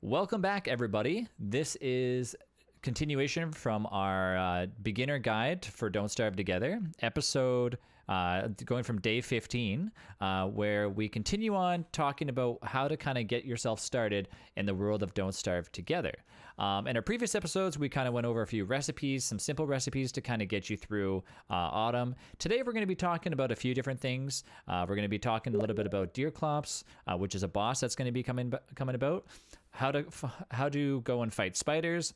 Welcome back, everybody. This is continuation from our beginner guide for Don't Starve Together episode, going from day 15, where we continue on talking about how to kind of get yourself started in the world of Don't Starve Together. In our previous episodes, we kind of went over a few recipes, some simple recipes to kind of get you through autumn. Today, we're going to be talking about a few different things. We're going to be talking a little bit about Deerclops, which is a boss that's going to be coming about, how to go and fight spiders,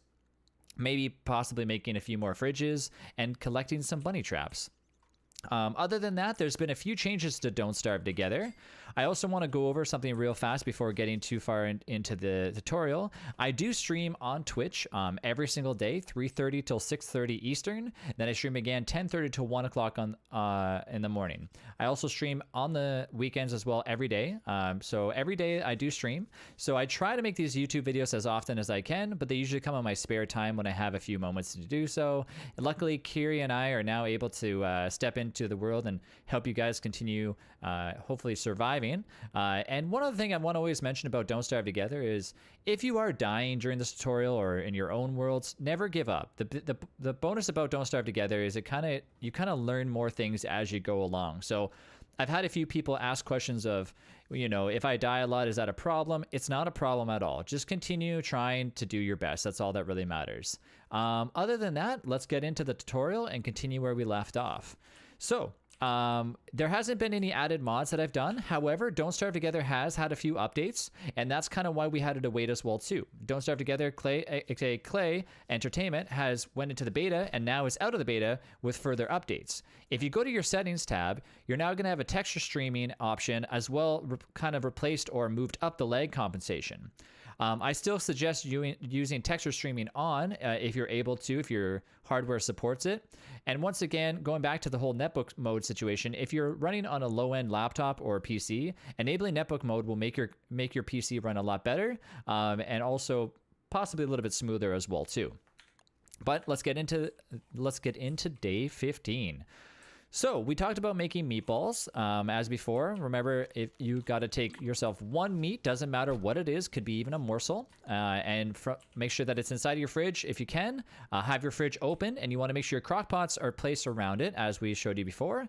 maybe possibly making a few more fridges, and collecting some bunny traps. Other than that, there's been a few changes to Don't Starve Together. I also want to go over something real fast before getting too far into the tutorial. I do stream on Twitch every single day, 3:30 till 6:30 Eastern. Then I stream again 10:30 till 1 o'clock in the morning. I also stream on the weekends as well every day. So every day I do stream. So I try to make these YouTube videos as often as I can, but they usually come in my spare time when I have a few moments to do so. And luckily, Kiri and I are now able to step into the world and help you guys continue hopefully surviving. And one other thing I want to always mention about Don't Starve Together is if you are dying during this tutorial or in your own worlds, never give up. The bonus about Don't Starve Together is you kind of learn more things as you go along. So I've had a few people ask questions of, if I die a lot, is that a problem? It's not a problem at all. Just continue trying to do your best. That's all that really matters. Other than that, let's get into the tutorial and continue where we left off. So there hasn't been any added mods that I've done. However, Don't Starve Together has had a few updates, and that's kind of why we had it await as well too. Don't Starve Together Clay Entertainment has went into the beta and now is out of the beta with further updates. If you go to your settings tab, you're now going to have a texture streaming option as well, kind of replaced or moved up the lag compensation. I still suggest using texture streaming on if you're able to, if your hardware supports it. And once again, going back to the whole netbook mode situation, if you're running on a low-end laptop or PC, enabling netbook mode will make your PC run a lot better, and also possibly a little bit smoother as well too. But let's get into day 15. So we talked about making meatballs as before. Remember, if you got to take yourself one meat, doesn't matter what it is, could be even a morsel, and make sure that it's inside of your fridge if you can. Have your fridge open, and you want to make sure your crock pots are placed around it as we showed you before.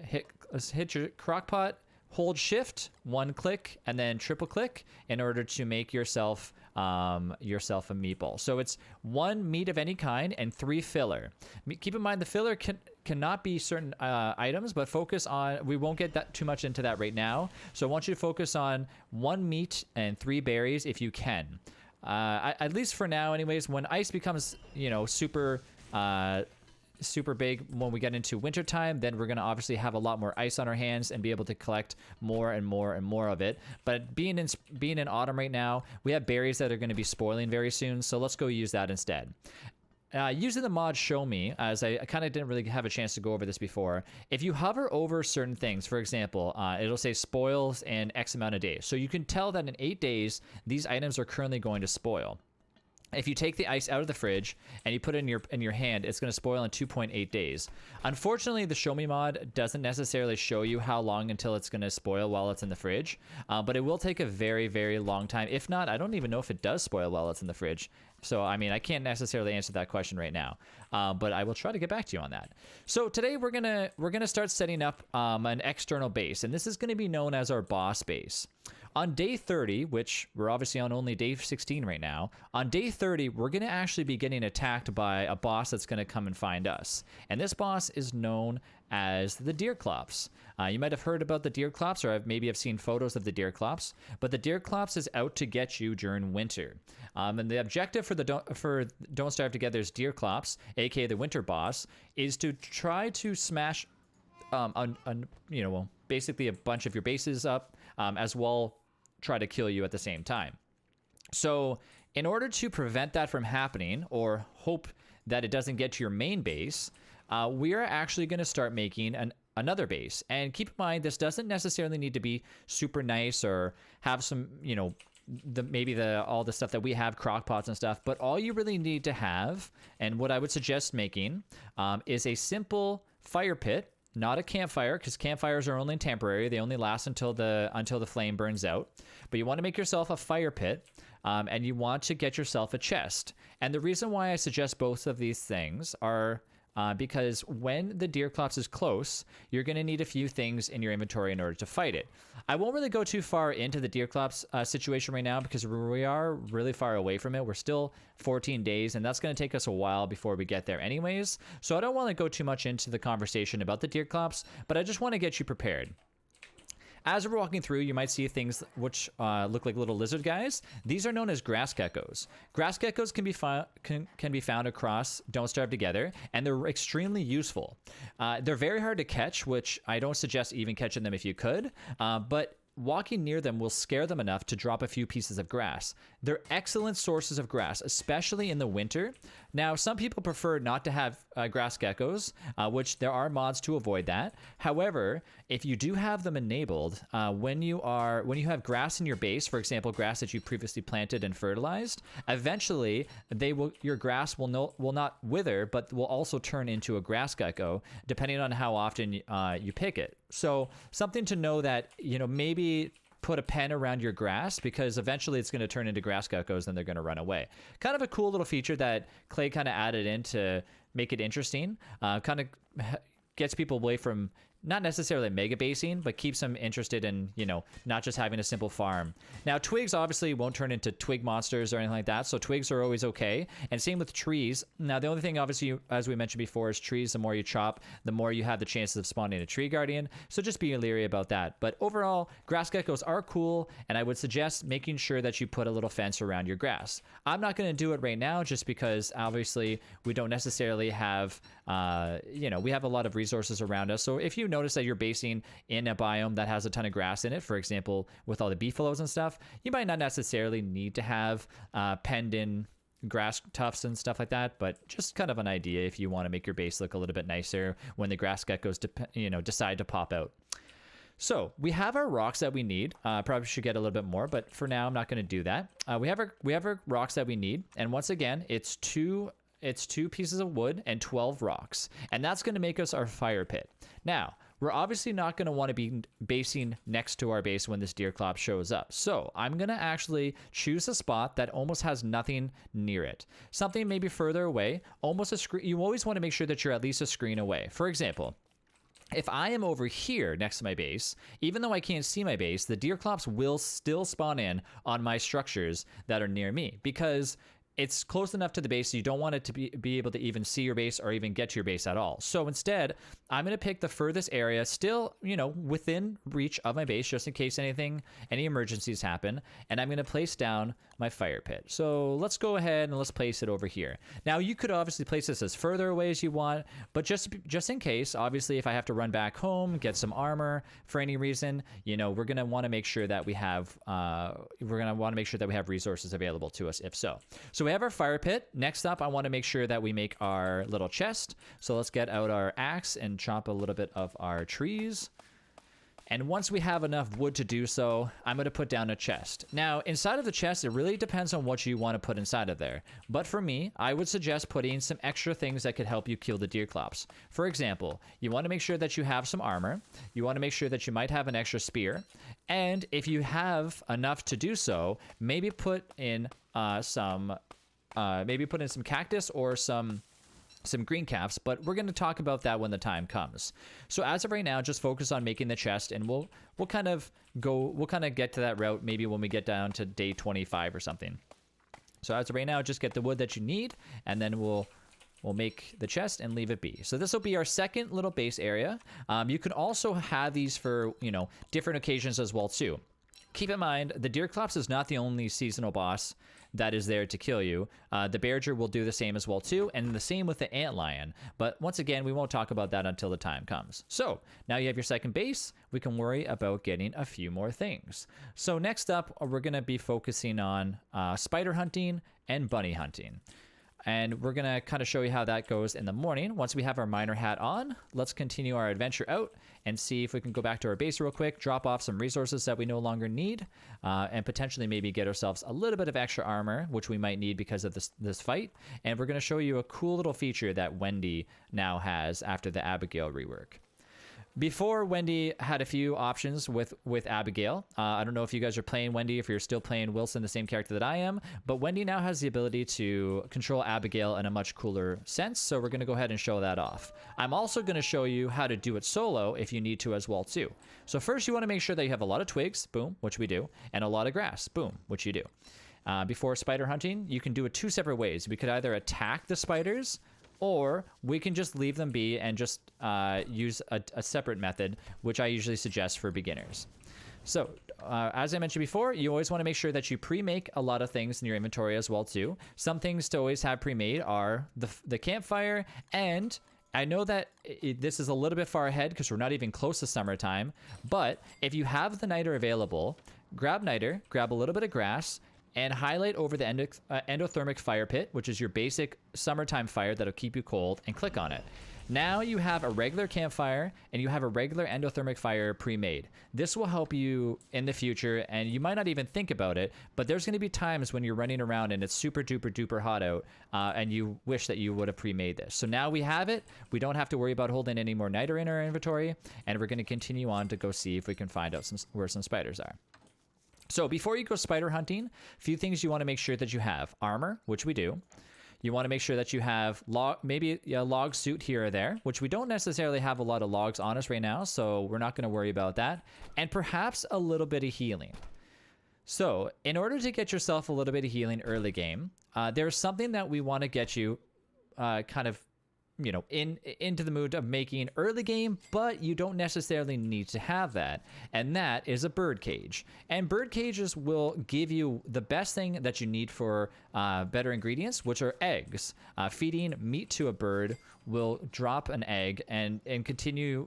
Hit your crock pot, hold shift, one click, and then triple click in order to make yourself a meatball. So it's one meat of any kind and 3 filler. Keep in mind the filler cannot be certain items, but focus on, we won't get that too much into that right now. So I want you to focus on 1 meat and 3 berries if you can. At least for now anyways. When ice becomes, super big when we get into wintertime, then we're going to obviously have a lot more ice on our hands and be able to collect more and more and more of it. But being in autumn right now, we have berries that are going to be spoiling very soon, so let's go use that instead. Using the mod Show Me, as I kind of didn't really have a chance to go over this before, if you hover over certain things, for example, it'll say spoils in X amount of days. So you can tell that in 8 days, these items are currently going to spoil. If you take the ice out of the fridge and you put it in your hand, it's going to spoil in 2.8 days. Unfortunately, the Show Me mod doesn't necessarily show you how long until it's going to spoil while it's in the fridge, but it will take a very, very long time. If not, I don't even know if it does spoil while it's in the fridge. So, I can't necessarily answer that question right now, but I will try to get back to you on that. So today we're gonna start setting up an external base, and this is going to be known as our boss base. On day 30, which we're obviously on only day 16 right now, on day 30, we're going to actually be getting attacked by a boss that's going to come and find us. And this boss is known as the Deerclops. You might have heard about the Deerclops, or maybe have seen photos of the Deerclops, but the Deerclops is out to get you during winter. And the objective for Don't Starve Together's Deerclops, aka the winter boss, is to try to smash basically a bunch of your bases up, as well try to kill you at the same time. So in order to prevent that from happening, or hope that it doesn't get to your main base, we are actually going to start making another base. And keep in mind, this doesn't necessarily need to be super nice or have some, all the stuff that we have, crock pots and stuff, but all you really need to have, and what I would suggest making, is a simple fire pit. Not a campfire, because campfires are only temporary. They only last until the flame burns out. But you want to make yourself a fire pit. and you want to get yourself a chest. And the reason why I suggest both of these things are because when the Deerclops is close, you're going to need a few things in your inventory in order to fight it. I won't really go too far into the Deerclops situation right now because we are really far away from it. We're still 14 days, and that's going to take us a while before we get there anyways. So I don't want to go too much into the conversation about the Deerclops, but I just want to get you prepared. As we're walking through, you might see things which look like little lizard guys. These are known as grass geckos. Grass geckos can be found across Don't Starve Together, and they're extremely useful. They're very hard to catch, which I don't suggest even catching them if you could, but walking near them will scare them enough to drop a few pieces of grass. They're excellent sources of grass, especially in the winter. Now, some people prefer not to have grass geckos, which there are mods to avoid that. However, if you do have them enabled, when you have grass in your base, for example, grass that you previously planted and fertilized, eventually your grass will not wither, but will also turn into a grass gecko, depending on how often you pick it. So something to know that, maybe put a pen around your grass, because eventually it's going to turn into grass geckos and they're going to run away. Kind of a cool little feature that Clay kind of added in to make it interesting. Kind of gets people away from not necessarily mega basing, but keeps them interested in, not just having a simple farm. Now, twigs obviously won't turn into twig monsters or anything like that, so twigs are always okay. And same with trees. Now, the only thing, obviously, as we mentioned before, is trees. The more you chop, the more you have the chances of spawning a tree guardian. So just be leery about that. But overall, grass geckos are cool, and I would suggest making sure that you put a little fence around your grass. I'm not going to do it right now just because, obviously, we don't necessarily have, we have a lot of resources around us. So if you notice that you're basing in a biome that has a ton of grass in it, for example, with all the beefaloes and stuff, you might not necessarily need to have penned in grass tufts and stuff like that, but just kind of an idea if you want to make your base look a little bit nicer when the grass geckos decide to pop out. So we have our rocks that we need. Probably should get a little bit more, but for now I'm not going to do that. We have our rocks that we need, and once again, it's two pieces of wood and 12 rocks, and that's going to make us our fire pit. Now, we're obviously not going to want to be basing next to our base when this Deerclop shows up. So I'm going to actually choose a spot that almost has nothing near it. Something maybe further away, almost a screen. You always want to make sure that you're at least a screen away. For example, if I am over here next to my base, even though I can't see my base, the Deerclops will still spawn in on my structures that are near me, because it's close enough to the base so you don't want it to be able to even see your base or even get to your base at all. So instead, I'm going to pick the furthest area, still, within reach of my base, just in case any emergencies happen, and I'm going to place down my fire pit. So let's go ahead and let's place it over here. Now, you could obviously place this as further away as you want, but just in case, obviously, if I have to run back home, get some armor for any reason, we're going to want to make sure that we have resources available to us if so. So we have our fire pit. Next up, I want to make sure that we make our little chest. So let's get out our axe and chop a little bit of our trees. And once we have enough wood to do so, I'm going to put down a chest. Now, inside of the chest, it really depends on what you want to put inside of there. But for me, I would suggest putting some extra things that could help you kill the Deerclops. For example, you want to make sure that you have some armor. You want to make sure that you might have an extra spear. And if you have enough to do so, maybe put in some cactus or some green caps, but we're going to talk about that when the time comes. So as of right now, just focus on making the chest, and we'll kind of get to that route maybe when we get down to day 25 or something. So as of right now, just get the wood that you need, and then we'll make the chest and leave it be. So this will be our second little base area. You can also have these for different occasions as well too. Keep in mind, the Deerclops is not the only seasonal boss that is there to kill you. The Bearger will do the same as well too, and the same with the Antlion. But once again, we won't talk about that until the time comes. So now you have your second base. We can worry about getting a few more things. So next up, we're going to be focusing on spider hunting and bunny hunting. And we're going to kind of show you how that goes in the morning. Once we have our miner hat on, let's continue our adventure out and see if we can go back to our base real quick, drop off some resources that we no longer need, and potentially maybe get ourselves a little bit of extra armor, which we might need because of this fight. And we're going to show you a cool little feature that Wendy now has after the Abigail rework. Before, Wendy had a few options with Abigail. I don't know if you guys are playing Wendy, if you're still playing Wilson, the same character that I am, but Wendy now has the ability to control Abigail in a much cooler sense, so we're going to go ahead and show that off. I'm also going to show you how to do it solo if you need to as well too. So first you want to make sure that you have a lot of twigs, boom, which we do, and a lot of grass, boom, which you do. Before spider hunting, you can do it two separate ways. We could either attack the spiders, or we can just leave them be and just use a separate method, which I usually suggest for beginners. So as I mentioned before, you always want to make sure that you pre-make a lot of things in your inventory as well too. Some things to always have pre-made are the campfire, and I know that this is a little bit far ahead because we're not even close to summertime, but if you have the niter available, grab niter, grab a little bit of grass, and highlight over the endothermic fire pit, which is your basic summertime fire that'll keep you cold, and click on it. Now you have a regular campfire and you have a regular endothermic fire pre-made. This will help you in the future, and you might not even think about it, but there's going to be times when you're running around and it's super duper duper hot out, and you wish that you would have pre-made this. So now we have it. We don't have to worry about holding any more niter in our inventory, and we're going to continue on to go see if we can find out where some spiders are. So before you go spider hunting, a few things you want to make sure that you have. Armor, which we do. You want to make sure that you have maybe a log suit here or there, which we don't necessarily have a lot of logs on us right now, so we're not going to worry about that. And perhaps a little bit of healing. So in order to get yourself a little bit of healing early game, there's something that we want to get you kind of into the mood of making early game, but you don't necessarily need to have that. And that is a bird cage. And bird cages will give you the best thing that you need for better ingredients, which are eggs. Feeding meat to a bird will drop an egg and continue,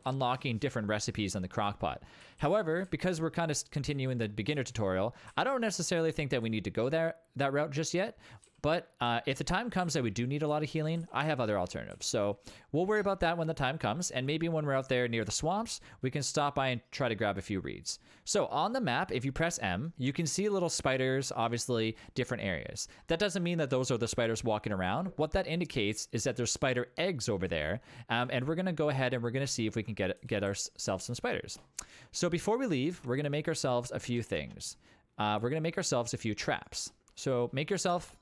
unlocking different recipes in the crock pot. However, because we're kind of continuing the beginner tutorial, I don't necessarily think that we need to go that route just yet. But if the time comes that we do need a lot of healing, I have other alternatives. So we'll worry about that when the time comes. And maybe when we're out there near the swamps, we can stop by and try to grab a few reeds. So on the map, if you press M, you can see little spiders, obviously different areas. That doesn't mean that those are the spiders walking around. What that indicates is that there's spider eggs over there. And we're going to go ahead and we're going to see if we can get ourselves some spiders. So before we leave, we're going to make ourselves a few things. We're going to make ourselves a few traps. So make yourself,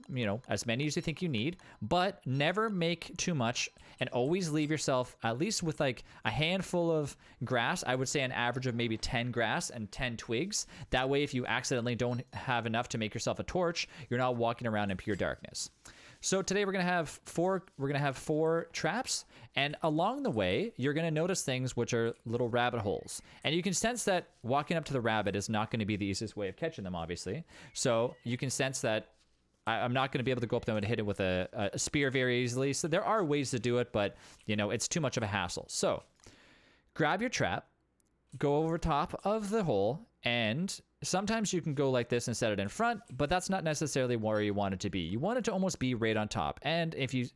as many as you think you need, but never make too much, and always leave yourself at least with like a handful of grass. I would say an average of maybe 10 grass and 10 twigs. That way, if you accidentally don't have enough to make yourself a torch, you're not walking around in pure darkness. So today we're going to have four traps, and along the way, you're going to notice things which are little rabbit holes. And you can sense that walking up to the rabbit is not going to be the easiest way of catching them, obviously. So you can sense that I'm not going to be able to go up them and hit it with a spear very easily. So there are ways to do it, but it's too much of a hassle. So grab your trap, go over top of the hole, and sometimes you can go like this and set it in front, but that's not necessarily where you want it to be. You want it to almost be right on top. And if you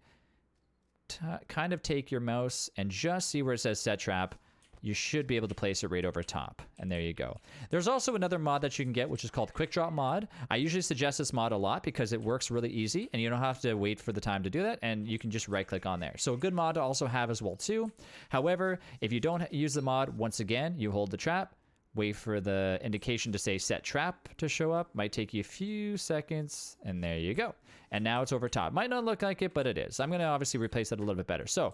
kind of take your mouse and just see where it says set trap, you should be able to place it right over top. And there you go. There's also another mod that you can get, which is called Quick Drop mod. I usually suggest this mod a lot because it works really easy and you don't have to wait for the time to do that, and you can just right click on there. So a good mod to also have as well too. However, if you don't use the mod, once again, you hold the trap, wait for the indication to say set trap to show up. Might take you a few seconds, and there you go. And now it's over top. Might not look like it, but it is. I'm going to obviously replace it a little bit better. So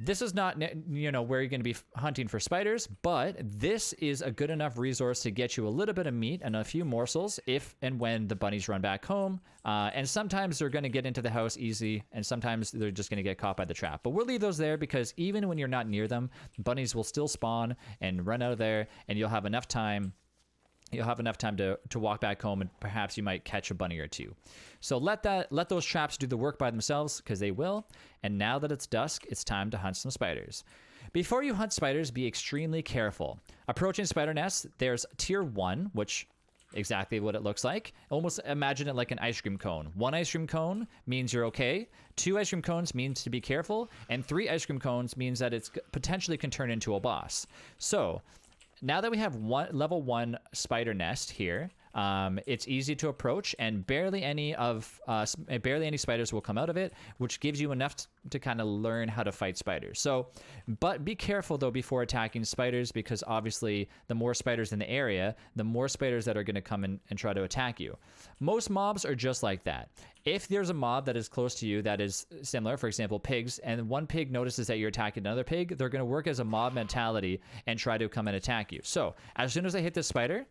this is not, where you're going to be hunting for spiders, but this is a good enough resource to get you a little bit of meat and a few morsels if and when the bunnies run back home. And sometimes they're going to get into the house easy, and sometimes they're just going to get caught by the trap. But we'll leave those there because even when you're not near them, bunnies will still spawn and run out of there, and you'll have enough time. You'll have enough time to walk back home, and perhaps you might catch a bunny or two. So let those traps do the work by themselves, because they will. And now that it's dusk, it's time to hunt some spiders. Before you hunt spiders, be extremely careful. Approaching spider nests, there's tier 1, which exactly what it looks like. Almost imagine it like an ice cream cone. 1 ice cream cone means you're okay. 2 ice cream cones means to be careful. And 3 ice cream cones means that it's potentially can turn into a boss. So now that we have level 1 spider nest here, It's easy to approach, and barely any spiders will come out of it, which gives you enough to kind of learn how to fight spiders. So, but be careful though before attacking spiders, because obviously the more spiders in the area, the more spiders that are going to come in and try to attack you. Most mobs are just like that. If there's a mob that is close to you that is similar, for example, pigs, and one pig notices that you're attacking another pig, they're going to work as a mob mentality and try to come and attack you. So as soon as they hit this spider,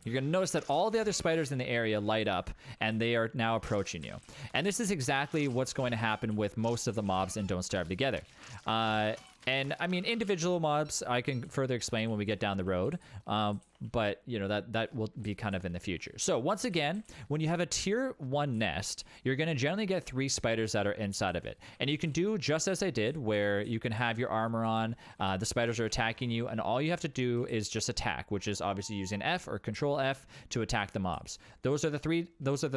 you're going to notice that all the other spiders in the area light up, and they are now approaching you. And this is exactly what's going to happen with most of the mobs in Don't Starve Together. And I mean, individual mobs I can further explain when we get down the road, but you know, that will be kind of in the future. So once again, when you have a tier 1 nest, you're going to generally get 3 spiders that are inside of it. And you can do just as I did, where you can have your armor on, the spiders are attacking you, and all you have to do is just attack, which is obviously using F or Control F to attack the mobs. Those are the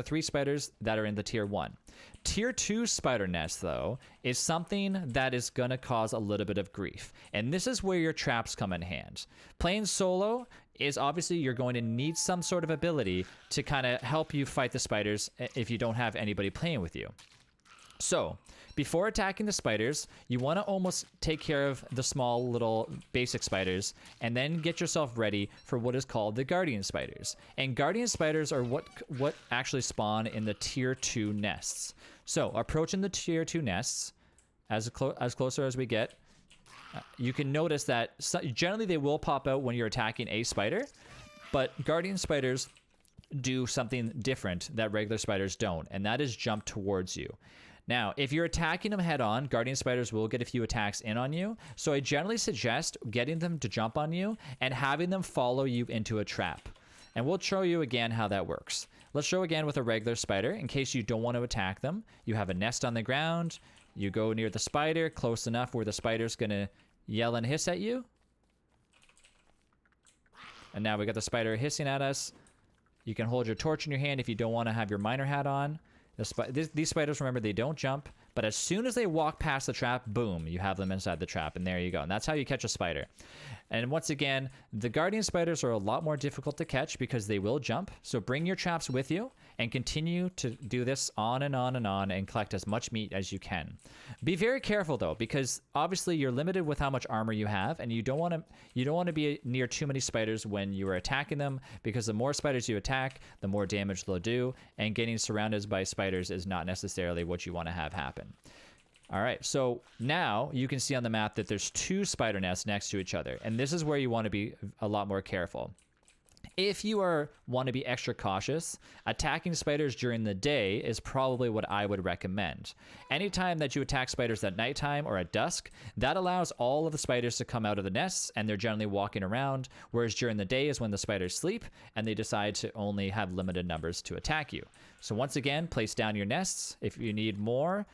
three spiders that are in the tier 1. Tier 2 spider nest, though, is something that is going to cause a little bit of grief. And this is where your traps come in hand. Playing solo is obviously you're going to need some sort of ability to kind of help you fight the spiders if you don't have anybody playing with you. So before attacking the spiders, you want to almost take care of the small little basic spiders, and then get yourself ready for what is called the guardian spiders. And guardian spiders are what actually spawn in the tier 2 nests. So approaching the tier 2 nests, as closer as we get, you can notice that generally they will pop out when you're attacking a spider, but guardian spiders do something different that regular spiders don't, and that is jump towards you. Now, if you're attacking them head on, guardian spiders will get a few attacks in on you, so I generally suggest getting them to jump on you and having them follow you into a trap. And we'll show you again how that works. Let's show again with a regular spider. In case you don't want to attack them, you have a nest on the ground, you go near the spider, close enough where the spider's gonna yell and hiss at you. And now we got the spider hissing at us. You can hold your torch in your hand if you don't want to have your miner hat on. These spiders, remember, they don't jump, but as soon as they walk past the trap, boom, you have them inside the trap, and there you go. And that's how you catch a spider. And once again, the guardian spiders are a lot more difficult to catch because they will jump. So bring your traps with you and continue to do this on and on and on and collect as much meat as you can. Be very careful though, because obviously you're limited with how much armor you have, and you don't want to be near too many spiders when you are attacking them, because the more spiders you attack, the more damage they'll do, and getting surrounded by spiders is not necessarily what you want to have happen. All right, so now you can see on the map that there's 2 spider nests next to each other, and this is where you want to be a lot more careful. If you want to be extra cautious, attacking spiders during the day is probably what I would recommend. Anytime that you attack spiders at nighttime or at dusk, that allows all of the spiders to come out of the nests, and they're generally walking around, whereas during the day is when the spiders sleep and they decide to only have limited numbers to attack you. So once again, place down your nests if you need more,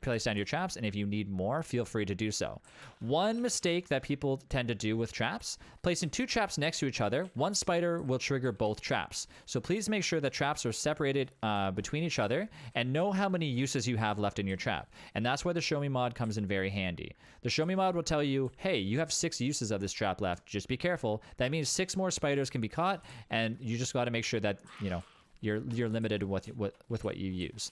place down your traps, and if you need more, feel free to do so. One mistake that people tend to do with traps, placing 2 traps next to each other, one spider will trigger both traps. So please make sure that traps are separated between each other, and know how many uses you have left in your trap. And that's where the Show Me mod comes in very handy. The Show Me mod will tell you, hey, you have 6 uses of this trap left, just be careful. That means 6 more spiders can be caught, and you just got to make sure that, you know, you're limited with what you use.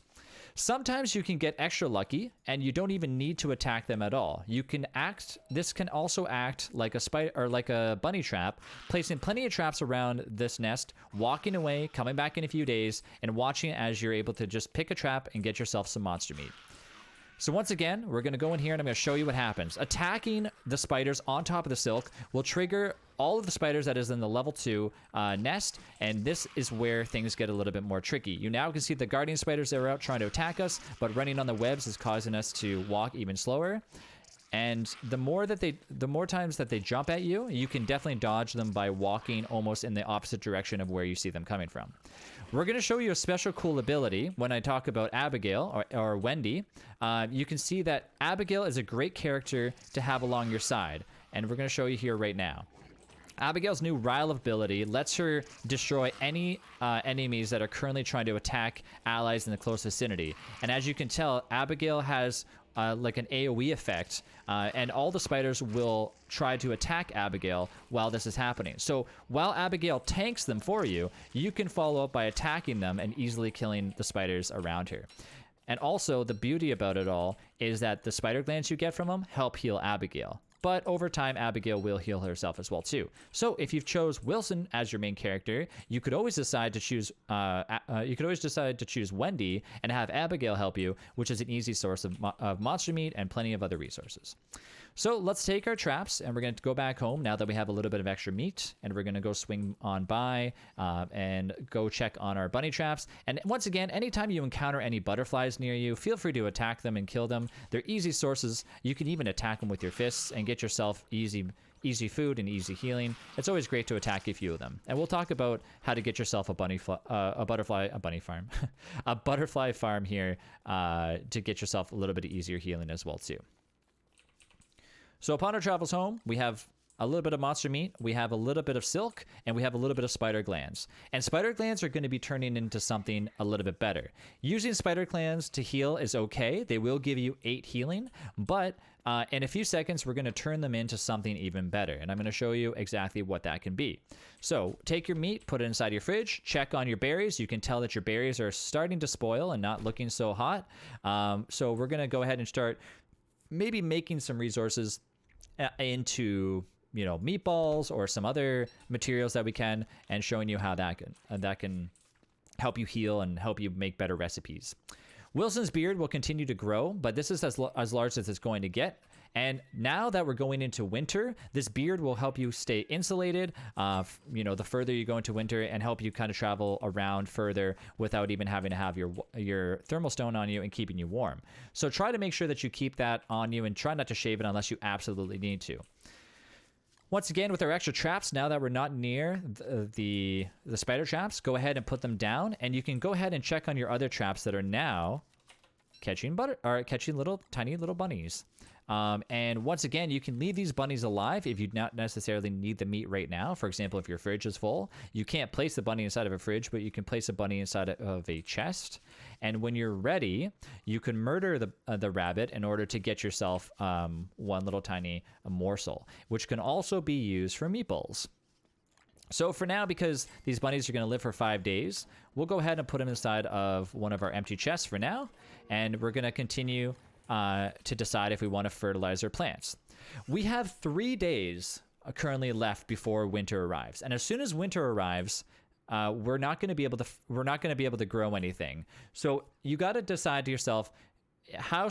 Sometimes you can get extra lucky and you don't even need to attack them at all. This can also act like a spider or like a bunny trap, placing plenty of traps around this nest, walking away, coming back in a few days, and watching as you're able to just pick a trap and get yourself some monster meat. So once again, we're going to go in here and I'm going to show you what happens. Attacking the spiders on top of the silk will trigger all of the spiders that is in the level 2 nest, and this is where things get a little bit more tricky. You now can see the guardian spiders that are out trying to attack us, but running on the webs is causing us to walk even slower. And the more times that they jump at you, you can definitely dodge them by walking almost in the opposite direction of where you see them coming from. We're going to show you a special cool ability when I talk about Abigail or Wendy. You can see that Abigail is a great character to have along your side, and we're going to show you here right now. Abigail's new Rile ability lets her destroy any enemies that are currently trying to attack allies in the close vicinity. And as you can tell, Abigail has like an AoE effect, and all the spiders will try to attack Abigail while this is happening. So while Abigail tanks them for you, you can follow up by attacking them and easily killing the spiders around her. And also, the beauty about it all is that the spider glands you get from them help heal Abigail. But over time, Abigail will heal herself as well too. So if you've chose Wilson as your main character, you could always decide to choose Wendy and have Abigail help you, which is an easy source of monster meat and plenty of other resources. So let's take our traps and we're going to go back home now that we have a little bit of extra meat, and we're going to go swing on by and go check on our bunny traps. And once again, anytime you encounter any butterflies near you, feel free to attack them and kill them. They're easy sources. You can even attack them with your fists and get yourself easy food and easy healing. It's always great to attack a few of them. And we'll talk about how to get yourself a butterfly farm here to get yourself a little bit of easier healing as well too. So upon our travels home, we have a little bit of monster meat, we have a little bit of silk, and we have a little bit of spider glands. And spider glands are going to be turning into something a little bit better. Using spider glands to heal is okay. They will give you 8 healing, but in a few seconds, we're going to turn them into something even better. And I'm going to show you exactly what that can be. So take your meat, put it inside your fridge, check on your berries. You can tell that your berries are starting to spoil and not looking so hot. So we're going to go ahead and start maybe making some resources into, you know, meatballs or some other materials that we can, and showing you how that can help you heal and help you make better recipes. Wilson's beard will continue to grow, but this is as large as it's going to get. And now that we're going into winter, this beard will help you stay insulated, you know, the further you go into winter, and help you kind of travel around further without even having to have your thermal stone on you and keeping you warm. So try to make sure that you keep that on you and try not to shave it unless you absolutely need to. Once again, with our extra traps, now that we're not near the spider traps, go ahead and put them down, and you can go ahead and check on your other traps that are now catching tiny little bunnies. And once again, you can leave these bunnies alive if you not necessarily need the meat right now. For example, if your fridge is full, you can't place the bunny inside of a fridge, but you can place a bunny inside of a chest. And when you're ready, you can murder the rabbit in order to get yourself one little tiny morsel, which can also be used for meatballs. So for now, because these bunnies are going to live for 5 days, we'll go ahead and put them inside of one of our empty chests for now, and we're going to continue to decide if we want to fertilize our plants. We have 3 days currently left before winter arrives, and as soon as winter arrives, we're not going to be able to grow anything. So you got to decide to yourself how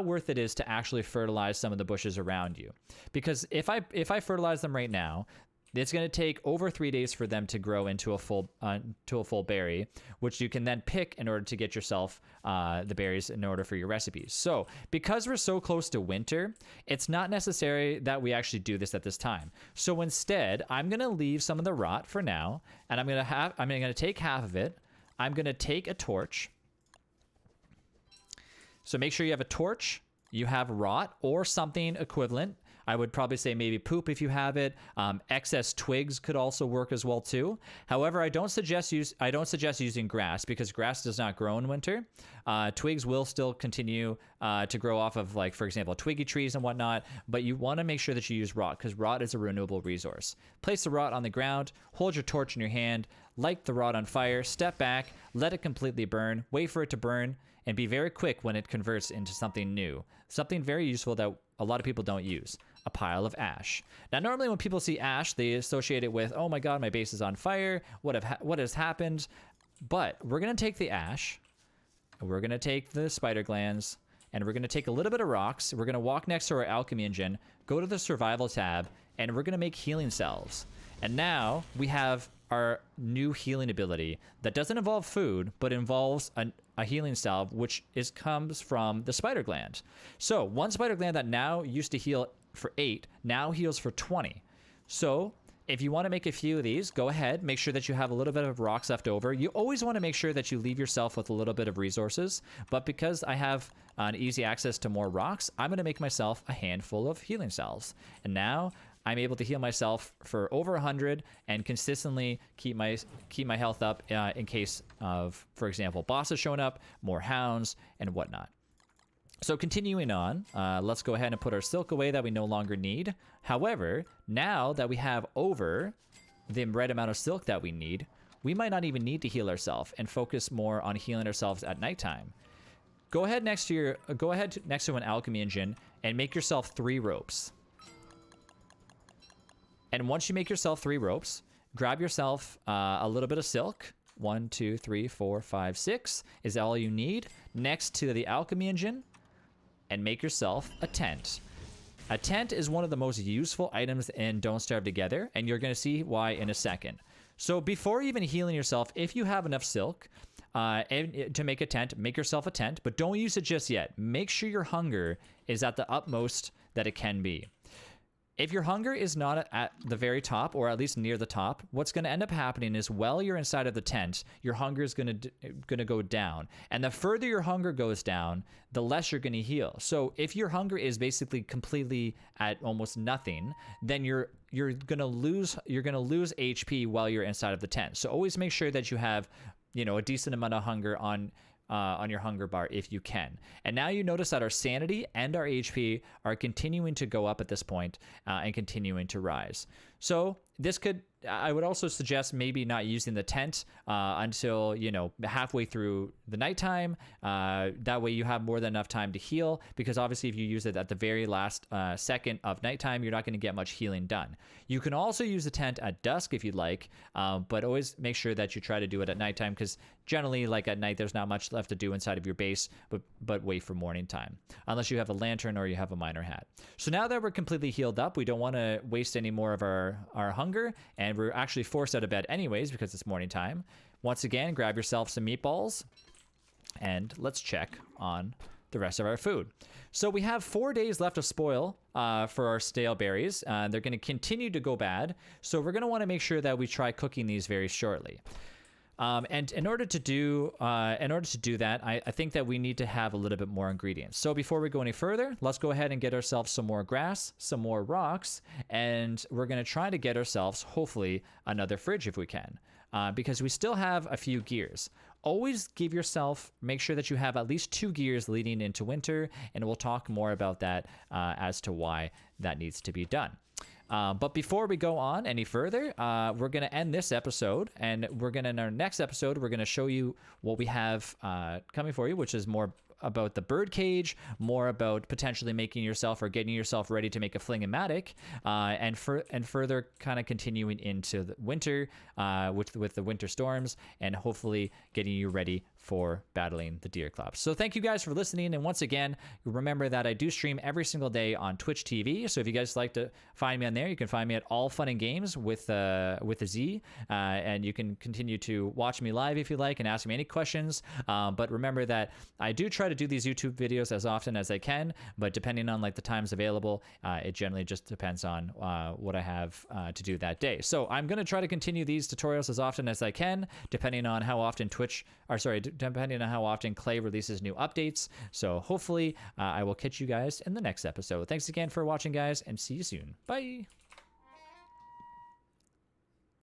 worth it is to actually fertilize some of the bushes around you, because if I fertilize them right now, it's going to take over 3 days for them to grow into a full berry, which you can then pick in order to get yourself the berries in order for your recipes. So because we're so close to winter, it's not necessary that we actually do this at this time. So instead, I'm going to leave some of the rot for now, and I'm going to take half of it. I'm going to take a torch. So make sure you have a torch, you have rot or something equivalent. I would probably say maybe poop if you have it. Excess twigs could also work as well too. However, I don't suggest using grass, because grass does not grow in winter. Twigs will still continue to grow off of, like, for example, twiggy trees and whatnot, but you want to make sure that you use rot, because rot is a renewable resource. Place the rot on the ground, hold your torch in your hand, light the rot on fire, step back, let it completely burn, wait for it to burn, and be very quick when it converts into something new. Something very useful that a lot of people don't use. A pile of ash. Now, normally when people see ash, they associate it with, oh my god, my base is on fire, what has happened? But we're going to take the ash, we're going to take the spider glands, and we're going to take a little bit of rocks. We're going to walk next to our alchemy engine, go to the survival tab, and we're going to make healing salves. And now we have our new healing ability that doesn't involve food, but involves a healing salve, which comes from the spider gland. So one spider gland that now used to heal for 8 now heals for 20. So if you want to make a few of these, go ahead, make sure that you have a little bit of rocks left over. You always want to make sure that you leave yourself with a little bit of resources, but because I have an easy access to more rocks, I'm going to make myself a handful of healing salves. And now I'm able to heal myself for over 100 and consistently keep my health up in case of, for example, bosses showing up, more hounds, and whatnot. So continuing on, let's go ahead and put our silk away that we no longer need. However, now that we have over the right amount of silk that we need, we might not even need to heal ourselves and focus more on healing ourselves at nighttime. Go ahead next to an alchemy engine and make yourself 3 ropes. And once you make yourself 3 ropes, grab yourself a little bit of silk. 1, 2, 3, 4, 5, 6 is all you need. Next to the alchemy engine, and make yourself a tent. A tent is one of the most useful items in Don't Starve Together, and you're going to see why in a second. So before even healing yourself, if you have enough silk to make a tent, make yourself a tent, but don't use it just yet. Make sure your hunger is at the utmost that it can be. If your hunger is not at the very top, or at least near the top, what's going to end up happening is while you're inside of the tent, your hunger is going to go down. And the further your hunger goes down, the less you're going to heal. So if your hunger is basically completely at almost nothing, then you're going to lose HP while you're inside of the tent. So always make sure that you have, a decent amount of hunger on your hunger bar if you can. And now you notice that our sanity and our HP are continuing to go up at this point and continuing to rise. So I would also suggest maybe not using the tent until, halfway through the nighttime. That way you have more than enough time to heal, because obviously if you use it at the very last second of nighttime, you're not going to get much healing done. You can also use the tent at dusk if you'd like, but always make sure that you try to do it at nighttime, because generally, like at night, there's not much left to do inside of your base, but wait for morning time, unless you have a lantern or you have a miner hat. So now that we're completely healed up, we don't want to waste any more of our hunger, and we're actually forced out of bed anyways because it's morning time. Once again, grab yourself some meatballs, and let's check on the rest of our food. So we have 4 days left of spoil for our stale berries. They're going to continue to go bad, so we're going to want to make sure that we try cooking these very shortly. And in order to do that, I think that we need to have a little bit more ingredients. So before we go any further, let's go ahead and get ourselves some more grass, some more rocks, and we're going to try to get ourselves, hopefully, another fridge if we can, because we still have a few gears. Always make sure that you have at least 2 gears leading into winter, and we'll talk more about that as to why that needs to be done. But before we go on any further, we're going to end this episode, and in our next episode, we're going to show you what we have coming for you, which is more about the bird cage, more about potentially making yourself or getting yourself ready to make a fling-o-matic, and further kind of continuing into the winter with the winter storms, and hopefully getting you ready for battling the Deerclops. So thank you guys for listening, and once again, remember that I do stream every single day on Twitch TV. So if you guys like to find me on there, you can find me at All Fun and Games with a Z, and you can continue to watch me live if you like and ask me any questions. But remember that I do try to do these YouTube videos as often as I can, but depending on like the times available, it generally just depends on what I have to do that day. So I'm going to try to continue these tutorials as often as I can, depending on how often depending on how often Clay releases new updates. So hopefully I will catch you guys in the next episode. Thanks again for watching, guys, and see you soon. Bye.